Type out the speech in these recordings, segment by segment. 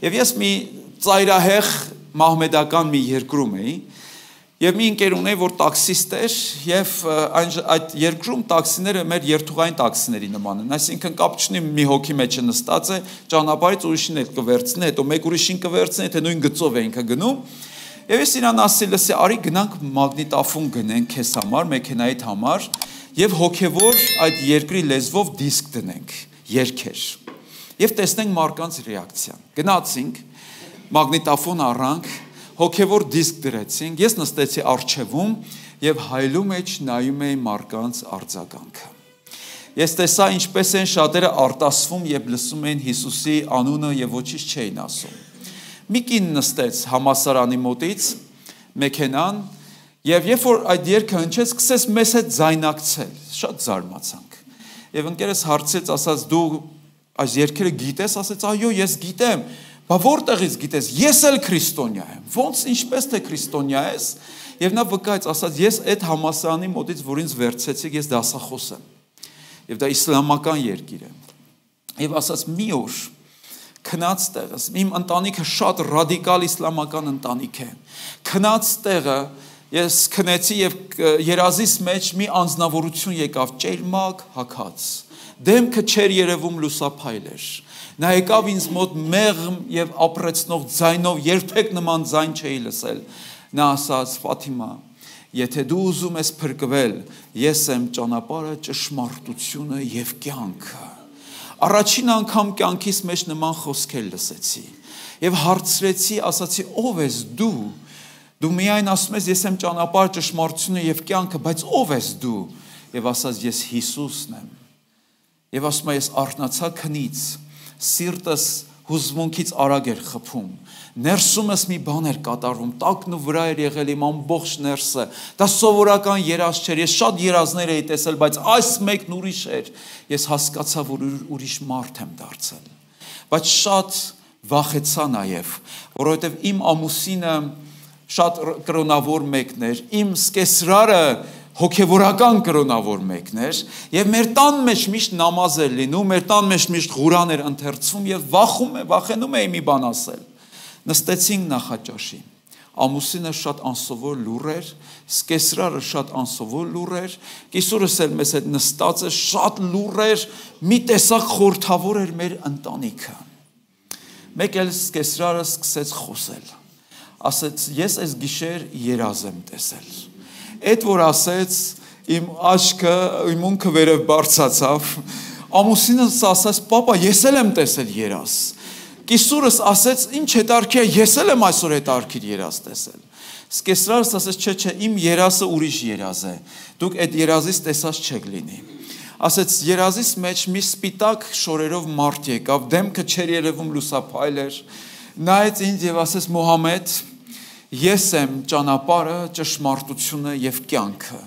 Եվ ես մի ծայրահեղ մահմեդական մի երկրում էի, եւ մի ընկեր ունեի, որ տաքսիստ էր, եւ այդ երկրում տաքսիները մեր երթուղային տաքսիների նման են, այսինքն կապ չունի մի հոգի մեջը նստած է, ճանապարհից ուրիշին էլ կվերցնի, հետո մեկ ուրիշին կվերցնի, թե նույն գծով է ինքը գնում։ Եվ ես իրան ասել լսի, արի գնանք մագնիտոֆոն գնենք քեզ համար, մեքենայիդ համար, եւ հոգեվոր այդ երկրի լեզվով դիսկ դնենք, երգեր։ Եվ տեսնենք մարդկանց ռեակցիան։ Գնացինք, մագնիտոֆոն առանք, հոգևոր դիսկ դրեցինք, ես նստեցի առջևում եւ հայլու մեջ նայում էի մարդկանց արձագանքը։ Ես տեսա ինչպես են շատերը արտասվում եւ լսում են Հիսուսի անունը եւ ոչինչ չէին ասում։ Մի կին նստեց համասարանի մոտից, մեքենան, եւ երբ որ այդ երգը հնչեց, սկսեց մեզ հետ զայնակցել, շատ զարմացանք։ Եվ ընկերս հարցեց, ասաց դու այս երգերը գիտես, ասաց այո, ես գիտեմ։ Բա որտեղից գիտես, ես էլ քրիստոնյա եմ, ոնց ինչպես թե քրիստոնյա ես, եւ նա վկայեց, ասաց ես այդ համասարանի մոտից, որ ինձ վերցեցիք, ես դասախոս եմ, եւ դա իսլամական երկիր է, եւ ասաց մի օր, քնած տեղս, իմ ընտանիքը շատ ռադիկալ իսլամական ընտանիք է, քնած տեղը, ես քնեցի եւ երազիս մեջ մի անձնավորություն եկավ, ճերմակ հագած, դեմքը չէր երևում լուսափայլ էր, նա եկավ ինձ մոտ մեղմ եւ ապրեցնող ձայնով, երբեք նման ձայն չէի լսել, նա ասաց Ֆաթիմա, եթե դու ուզում ես փրկվել, ես եմ ճանապարհը, ճշմարտությունը եւ կյանքը, առաջին անգամ կյանքիս մեջ նման խոսքեր լսեցի եւ հարցրեցի, ասացի ով ես դու միայն ասում ես ես եմ ճանապարհը, ճշմարտությունը եւ կյանքը, բայց ով ես դու եւ ասաց ես Հիսուսն եմ եւ ասում ես արթնացա քնից սիրտս հուզմունքից արագ էր խփում, ներսումս մի բան էր կատարվում, տակն ու վրա էր եղել իմ ամբողջ ներսը, դա սովորական երազ չէր, ես շատ երազներ էի տեսել, բայց այս մեկն ուրիշ էր, ես հասկացա, որ ուրիշ մարդ եմ դարձել, բայց շատ վախեցա նաև, որովհետև իմ ամուսինը շատ կրոնավոր մեկն էր, իմ սկեսրարը հոգևորական կրոնավոր մեկն էր, եւ մեր տան մեջ միշտ նամազ էր լինում, մեր տան մեջ միշտ Ղուրան էր ընթերցվում եւ վախենում էի մի բան ասել։ Նստեցինք նախաճաշի։ Ամուսինը շատ անսովոր լուռ էր, սկեսրարը շատ անսովոր լուռ էր, կիսուրս էլ մեզ հետ նստած է, շատ լուռ էր, մի տեսակ խորթավոր էր մեր ընտանիքը։ Մեկ էլ սկեսրարը սկսեց խոսել։ Ասեց, ես այս գիշեր երազ եմ տեսել։ Այդ որ ասեց, իմ աչքը, իմ ունքը վերև բարձացավ, ամուսինս ասաց, պապա, ես էլ եմ տեսել երազ։ Կիսուրս ասեց, ինչ հետարքի է, ես էլ եմ այսօր հետարքիր երազ տեսել։ Սկեսրարս ասեց, չէ, իմ երազը ուրիշ երազ է, դուք այդ երազից տեսած չեք լինի։ Ասեց, երազից մեջ մի սպիտակ շորերով մարդ եկավ, դեմքը չէր երևում լուսափայլ էր, նայեց ինձ եւ ասեց, Մոհամեդ, ես եմ ճանապարհը, ճշմարտությունը եւ կյանքը։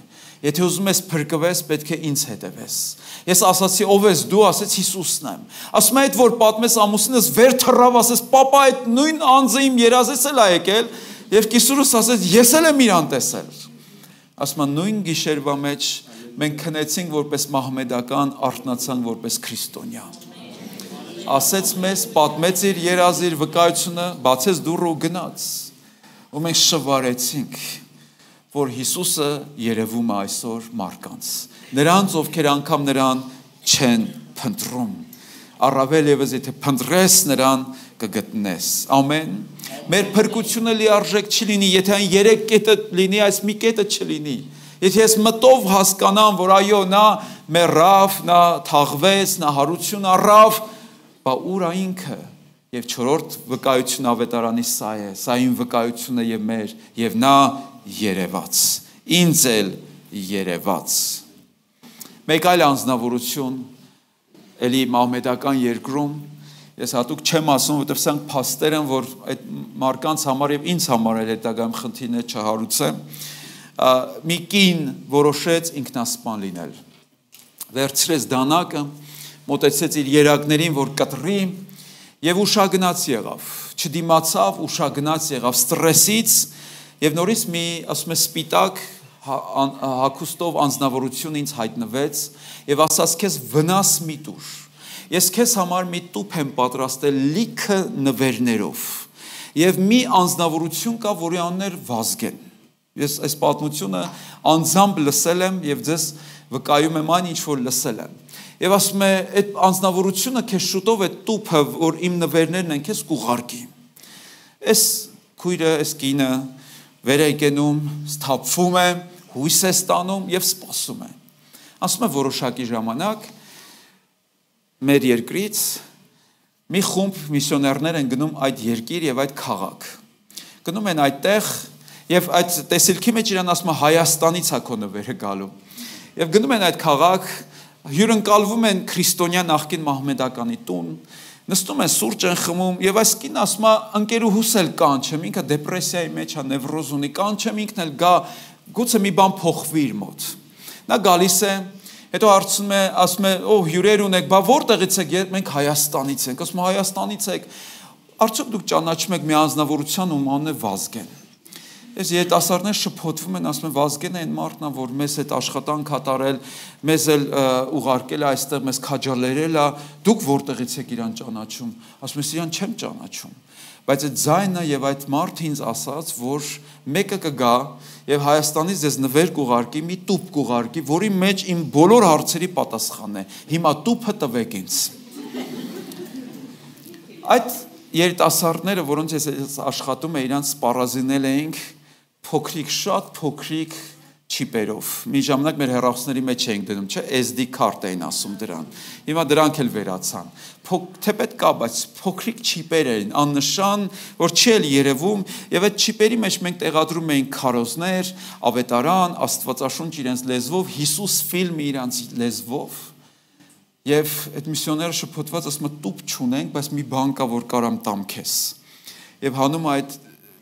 Եթե ուզում ես փրկվես, պետք է ինձ հետևես։ Ես ասացի, ով ես դու, ասեց Հիսուսն եմ։ Ասում է, այդ որ պատմես ամուսինս վեր թռավ, ասեց, պապա, այդ նույն անձը իմ երազից էլ ա եկել, եւ կիսուրս ասեց, ես էլ եմ իրան տեսել։ Ասում է, նույն գիշերվա մեջ մենք քնեցինք որպես մահմեդական, արթնացանք որպես քրիստոնյա։ Ասեց մեզ, պատմեց իր երազը, իր վկայությունը, բացեց դուռը ու գնաց։ Ու մենք շվարեցինք, որ Հիսուսը երևում է այսօր մարդկանց, նրանց, ովքեր անգամ նրան չեն փնտրում, առավել ևս եթե փնտրես նրան կգտնես, ամեն, մեր փրկությունը լիարժեք չի լինի, եթե այն 3 կետը լինի, այս մի կետը չլինի, եթե ես մտով հասկանամ, որ այո, նա մեռավ, նա թաղվեց, նա հարություն առավ, բա ուր է ինքը, եւ 4-րդ վկայություն ավետարանի սա է, սա իմ վկայությունը եւ մեր, եւ նա երևաց, ինձ էլ երևաց։ Մեկ այլ անձնավորություն, էլի մահմեդական երկրում, ես հատուկ չեմ ասում, որտեղ սրանք փաստեր են, որ այդ մարկանց համար եւ ինձ համար էլ հետագայում խնդիրներ չհարուցեմ, մի կին որոշեց ինքնասպան լինել, վերցրեց դանակը, մոտեցեց իր երակներին, որ կտրի, եւ ուշագնաց եղավ, չդիմացավ, ուշագնաց եղավ ստրեսից եւ նորից մի, ասում է, սպիտակ հագուստով անձնավորություն ինձ հայտնվեց եւ ասաց քեզ վնաս մի տուր։ ես քեզ համար մի տուփ եմ պատրաստել լիքը նվերներով եւ մի անձնավորություն կա, որի անունն է Վազգեն։ Ես այս պատմությունը անձամբ լսել եմ եւ ձեզ վկայում եմ այն, ինչ որ լսել եմ։ Եվ ասում է, այդ անձնավորությունը քեզ շուտով այդ տուփը, որ իմ նվերներն են, քեզ կուղարկի։ Այս քույրը, այս կինը վեր է գնում, սթափվում է, հույս է ստանում եւ սպասում է։ Ասում է որոշակի ժամանակ մեր երկրից մի խումբ միսիոներներ են գնում այդ երկիր եւ այդ քաղաք։ Գնում են այդտեղ եւ այդ տեսիլքի մեջ իրան ասում է Հայաստանից է քո նվերը գալու։ Եվ գնում են այդ քաղաք, հյուրընկալվում են քրիստոնյա նախկին մահմեդականի տուն, նստում են սուրճ են խմում եւ այս կին ասում է ընկերուհուս էլ կանչեմ, ինքը դեպրեսիայի մեջ է, նևրոզ ունի, կանչեմ ինքն էլ գա, գուցե մի բան փոխվի իր մոտ։ Նա գալիս է, հետո հարցնում է, ասում է, «Ո հյուրեր ունեք, բա որտեղից եք»։ Մենք Հայաստանից ենք։ Ասում է, Հայաստանից եք։ Արդյոք դուք ճանաչում եք մի անձնավորություն, ում անունն է Վազգեն։ Այս երիտասարդներ շփոթվում են, ասում են Վազգենը այն մարդն է, որ մեզ հետ աշխատանք ա տարել, մեզ էլ ուղարկել է այստեղ, մեզ քաջալերել է, դուք որտեղից եք իրան ճանաչում։ Ասում ես իրան չեմ ճանաչում։ Բայց այդ ձայնը եւ այդ մարդը ինձ ասաց, որ մեկը կգա եւ Հայաստանից ձեզ նվեր կուղարկի, մի տուփ կուղարկի, որի մեջ իմ բոլոր հարցերի պատասխանն է։ Հիմա տուփը տվեք ինձ։ Այդ երիտասարդները, որոնց ես աշխատում եմ, իրանց սպառազինել էինք փոքրիկ, շատ փոքրիկ չիպերով։ Մի ժամանակ մեր հեռախոսների մեջ էինք դնում, չէ, SD քարտ էին ասում դրան։ Հիմա դրանք էլ վերացան։ Թեպետ կա, բայց փոքրիկ չիպեր էին, աննշան, որ չի էլ երևում, եւ այդ չիպերի մեջ մենք տեղադրում էինք քարոզներ, ավետարան, Աստվածաշունչ իրենց լեզվով, Հիսուս ֆիլմը իրենց լեզվով։ Եվ այդ միսիոները շփոթված ասում է տուփ չունենք, բայց մի բան կա, որ կարամ տամ քեզ։ Եվ հանում այդ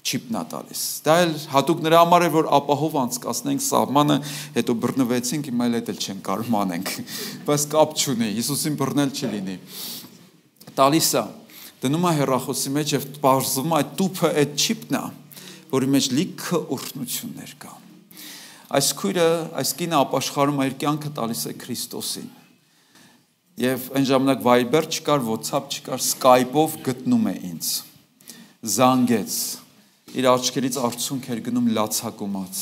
չիպն է տալիս։ Դա էլ հատուկ նրա համար է, որ ապահով անցկացնենք սահմանը, հետո բռնվեցինք, հիմա էլ էլ չենք կարող անենք։ Բայց կապ չունի, Հիսուսին բռնել չլինի։ Տալիս է, դնում է հեռախոսի մեջ եւ բարձվում այդ տուփը այդ չիպն է, որի մեջ լիքը օրհնություններ կա։ Այս քույրը, այս կինը ապաշխարում է իր կյանքը տալիս է Քրիստոսին։ Եվ այն ժամանակ Viber չկար, WhatsApp չկար, Skype-ով գտնում է ինձ։ Զանգեց։ Իր աչքերից արցունք էր գնում լացակումած։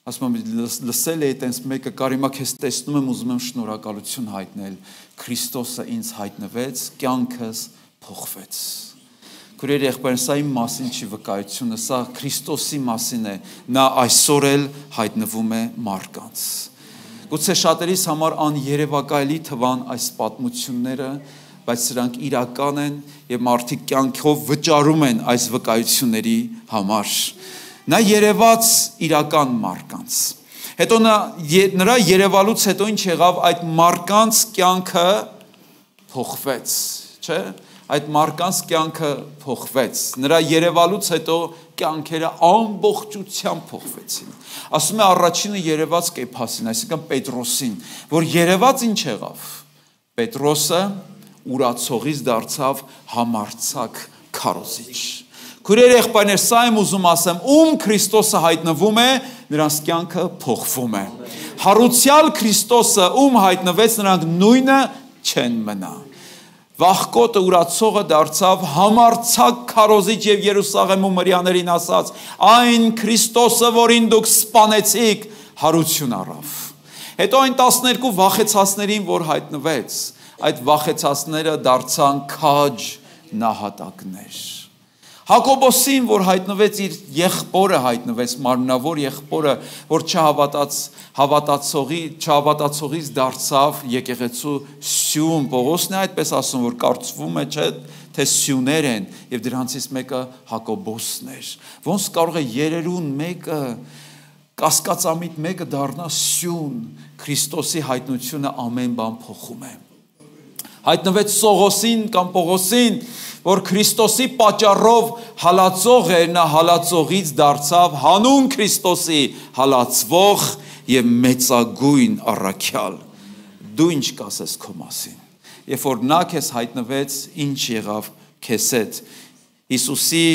Ասում եմ, լսել էի տենց մեկը կար, հիմա քեզ տեսնում եմ, ուզում եմ շնորհակալություն հայտնել։ Քրիստոսը ինձ հայտնվեց, կյանքս փոխվեց։ Քույրեր եղբայրներ, սա իմ մասին չի վկայությունը, սա Քրիստոսի մասին է։ Նա այսօր էլ հայտնվում է մարդկանց։ Գուցե շատերիս համար աներևակայելի թվան այս պատմությունները, բայց սրանք իրական են եւ մարդիկ կյանքով վճարում են այս վկայությունների համար։ Նա երևաց իրական մարդկանց։ Հետո նրա երևալուց հետո ինչ եղավ, այդ մարդկանց կյանքը փոխվեց, չէ՞։ Այդ մարդկանց կյանքը փոխվեց։ Նրա երևալուց հետո կյանքերը ամբողջությամբ փոխվեցին։ Ասում է առաջինը երևաց Կեփասին, այսինքն Պետրոսին, որ երևաց ինչ եղավ։ Պետրոսը ուրացողից դարձավ համարձակ քարոզիչ։ Քույրեր եղբայրներ, սա եմ ուզում ասեմ, ում Քրիստոսը հայտնվում է, նրանց կյանքը փոխվում է։ Հարուցյալ Քրիստոսը ում հայտնվեց, նրանք նույնը չեն մնա։ Վախկոտը ուրացողը դարձավ համարձակ քարոզիչ եւ Երուսաղեմում հրյաներին ասաց. այն Քրիստոսը, որին դուք սպանեցիք, հարություն առավ։ Հետո այն 12 վախեցածներին, որ հայտնվեց, այդ վախեցածները դարձան քաջ նահատակներ։ Հակոբոսին, որ հայտնվեց իր եղբորը հայտնվեց, մարմնավոր եղբորը, որ չհավատացողից դարձավ եկեղեցու սյուն, Պողոսն է այդպես ասում, որ կարծվում է, չէ, թե սյուներ են, եւ դրանցից մեկը Հակոբոսն էր։ Ոնց կարող է երերուն մեկը, կասկածամիտ մեկը դառնա սյուն, Քրիստոսի հայտնությունը ամեն բան փոխում է։ Հայտնվեց Սողոսին կամ Պողոսին, որ Քրիստոսի պատճառով հալածող էր, նա հալածողից դարձավ հանուն Քրիստոսի հալածվող եւ մեծագույն առաքյալ։ Դու ինչ կասես քո մասին։ Երբ որ նա քեզ հայտնվեց, ինչ եղավ քեզ հետ։ Հիսուսի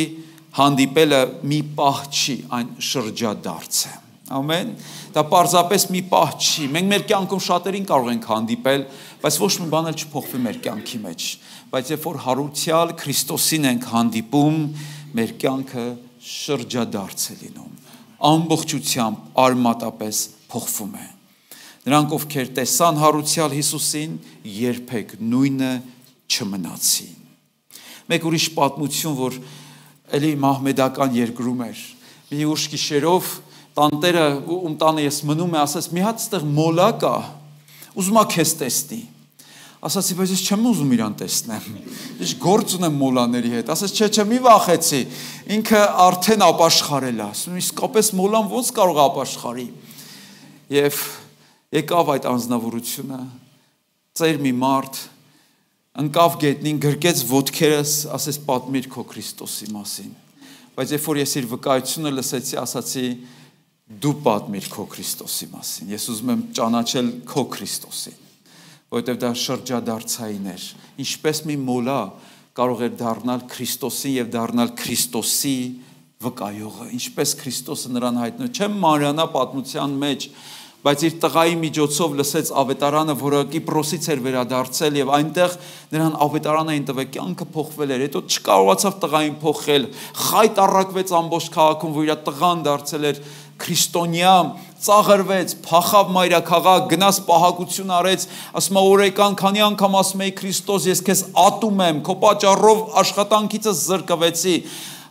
հանդիպելը մի պահ չի, այն շրջադարձ է։ Ամեն։ Դա պարզապես մի պահ չի։ Մենք մեր կյանքում շատերին կարող ենք հանդիպել, բայց ոչ մի բան էլ չփոխվի մեր կյանքի մեջ։ Բայց երբ որ հարուցյալ Քրիստոսին ենք հանդիպում, մեր կյանքը շրջադարձ է լինում։ Ամբողջությամբ արմատապես փոխվում է։ Նրանք, ովքեր տեսան հարուցյալ Հիսուսին, երբեք նույնը չմնացին։ Մեկ ուրիշ պատմություն, որ էլի մահմեդական երկրում էր։ Մի ուշ գիշերով տանտերը ում տանը ես մնում եմ, ասաց՝ մի հատ ստեղ մոլա կա, ուզում ա քեզ տեսնի։ Ասացի, բայց ես չեմ ուզում իրան տեսնեմ։ Ես գործ ունեմ մոլաների հետ։ Ասաց, չէ, մի վախեցի։ Ինքը արդեն ապաշխարել է։ Ասում, իսկապես մոլան ոնց կարող է ապաշխարի։ Եվ եկավ այդ անձնավորությունը, ծեր մի մարդ, ընկավ գետնին, գրկեց ոտքերս, ասես պատմիր քո Քրիստոսի մասին։ Բայց երբ որ ես իր վկայությունը լսեցի, ասացի դու պատմիր քո Քրիստոսի մասին։ Ես ուզում եմ ճանաչել քո Քրիստոսին, որովհետև դա շրջադարձային էր։ Ինչպես մի մոլա կարող էր դառնալ Քրիստոսին եւ դառնալ Քրիստոսի վկայողը, ինչպես Քրիստոսը նրան հայտնել։ Չեմ մանրանա պատմության մեջ, բայց իր տղայի միջոցով լսեց ավետարանը, որը Կիպրոսից էր վերադարձել եւ այնտեղ նրան ավետարան էին տվել, կյանքը փոխվել էր, հետո չկարողացավ տղային փոխել, խայտ առակվեց ամբողջ քաղաքում, որ իր տղան դարձել էր քրիստոնյա, ծաղրվեց, փախավ մայրաքաղաք, գնաց պահակություն արեց, ասում է օրեկան քանի անգամ ասում էի Քրիստոս, ես քեզ ատում եմ, քո պատճառով աշխատանքիցս զրկվեցի,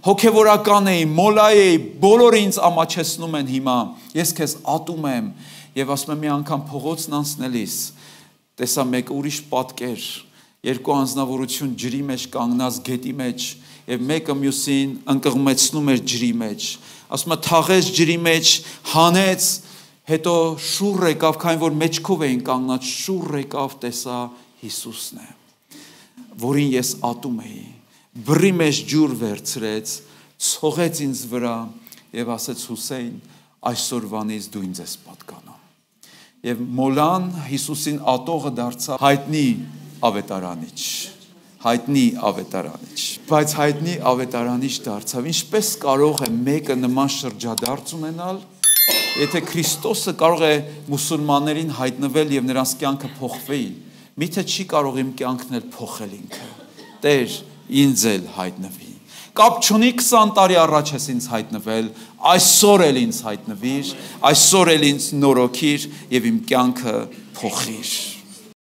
հոգևորական էի, մոլա էի, բոլորը ինձ ամաչեցնում են հիմա, ես քեզ ատում եմ, եւ ասում եմ մի անգամ փողոցն անցնելիս, տեսա մեկ ուրիշ պատկեր, երկու անձնավորություն ջրի մեջ կանգնած գետի մեջ, եւ մեկը մյուսին ընկղմեցնում էր ջրի մեջ, ասում է թաղեց ջրի մեջ, հանեց, հետո շուռ եկավ, քանի որ մեջքով էին կանգնած, շուռ եկավ, տեսա Հիսուսն է, որին ես ատում էի, բռի մեջ ջուր վերցրեց, ցողեց ինձ վրա եւ ասեց Հուսեյն, այսօրվանից դու ինձ ես պատկանում։ Եվ մոլան Հիսուսին ատողը դարձավ հայտնի ավետարանիչ, բայց հայտնի ավետարանիչ դարձավ։ Ինչպես կարող է մեկը նման շրջադարձ ունենալ, եթե Քրիստոսը կարող է մուսուլմաններին հայտնվել եւ նրանց կյանքը փոխվի, միթե չի կարող իմ կյանքն էլ փոխել ինքը։ Տեր, ինձ էլ հայտնվի։ Կապ չունի 20 տարի առաջ ես ինձ հայտնվել, այսօր էլ ինձ հայտնվիր, այսօր էլ ինձ նորոգիր եւ իմ կյանքը փոխիր։